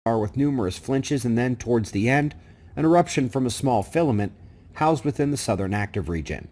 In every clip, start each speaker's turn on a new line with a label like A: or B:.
A: star with numerous flinches and then, towards the end, an eruption from a small filament housed within the southern active region.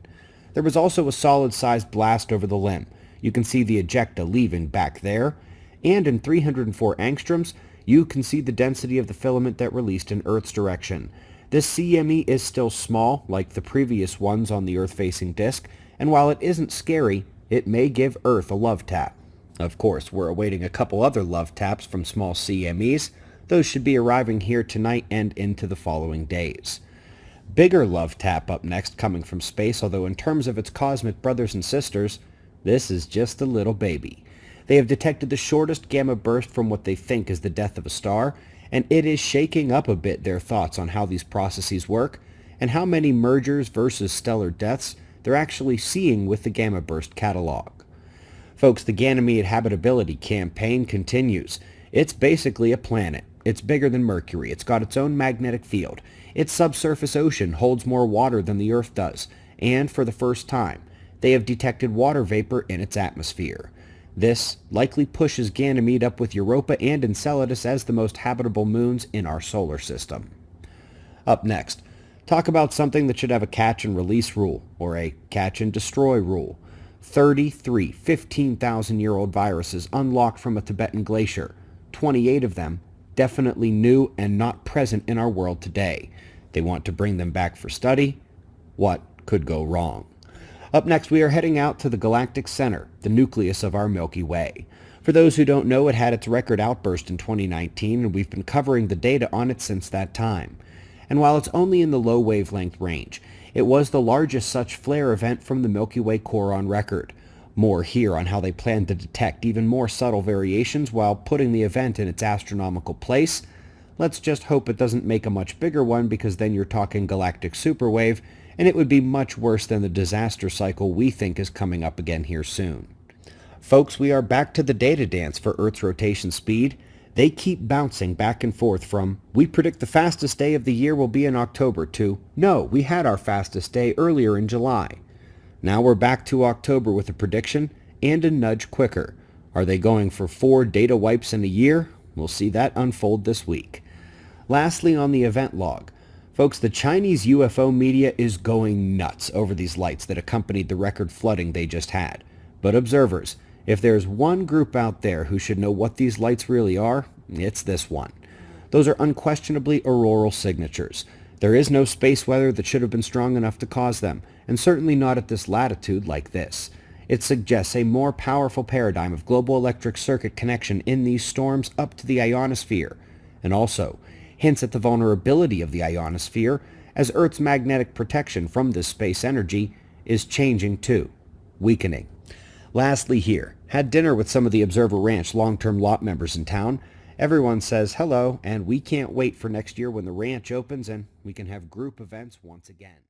A: There was also a solid-sized blast over the limb. You can see the ejecta leaving back there, and in 304 angstroms, you can see the density of the filament that released in Earth's direction. This CME is still small, like the previous ones on the Earth-facing disk, and while it isn't scary, it may give Earth a love tap. Of course, we're awaiting a couple other love taps from small CMEs. Those should be arriving here tonight and into the following days. Bigger love tap up next coming from space, although in terms of its cosmic brothers and sisters, this is just a little baby. They have detected the shortest gamma burst from what they think is the death of a star, and it is shaking up a bit their thoughts on how these processes work and how many mergers versus stellar deaths they're actually seeing with the gamma burst catalog. Folks, the Ganymede habitability campaign continues. It's basically a planet. It's bigger than Mercury. It's got its own magnetic field. Its subsurface ocean holds more water than the Earth does, and for the first time, they have detected water vapor in its atmosphere. This likely pushes Ganymede up with Europa and Enceladus as the most habitable moons in our solar system. Up next, talk about something that should have a catch and release rule, or a catch and destroy rule. 33 15,000-year-old viruses unlocked from a Tibetan glacier, 28 of them definitely new and not present in our world today. They want to bring them back for study. What could go wrong? Up next, we are heading out to the galactic center, the nucleus of our Milky Way. For those who don't know, it had its record outburst in 2019, and we've been covering the data on it since that time. And while it's only in the low wavelength range, it was the largest such flare event from the Milky Way core on record. More here on how they plan to detect even more subtle variations while putting the event in its astronomical place. Let's just hope it doesn't make a much bigger one, because then you're talking galactic superwave, and it would be much worse than the disaster cycle we think is coming up again here soon. Folks, we are back to the data dance for Earth's rotation speed. They keep bouncing back and forth from, we predict the fastest day of the year will be in October, to, no, we had our fastest day earlier in July. Now we're back to October with a prediction and a nudge quicker. Are they going for 4 data wipes in a year? We'll see that unfold this week. Lastly, on the event log, folks, the Chinese UFO media is going nuts over these lights that accompanied the record flooding they just had. But observers, if there's one group out there who should know what these lights really are, it's this one. Those are unquestionably auroral signatures. There is no space weather that should have been strong enough to cause them, and certainly not at this latitude like this. It suggests a more powerful paradigm of global electric circuit connection in these storms up to the ionosphere, and also hints at the vulnerability of the ionosphere as Earth's magnetic protection from this space energy is changing too, weakening. Lastly here, had dinner with some of the Observer Ranch long-term lot members in town. Everyone says hello, and we can't wait for next year when the ranch opens and we can have group events once again.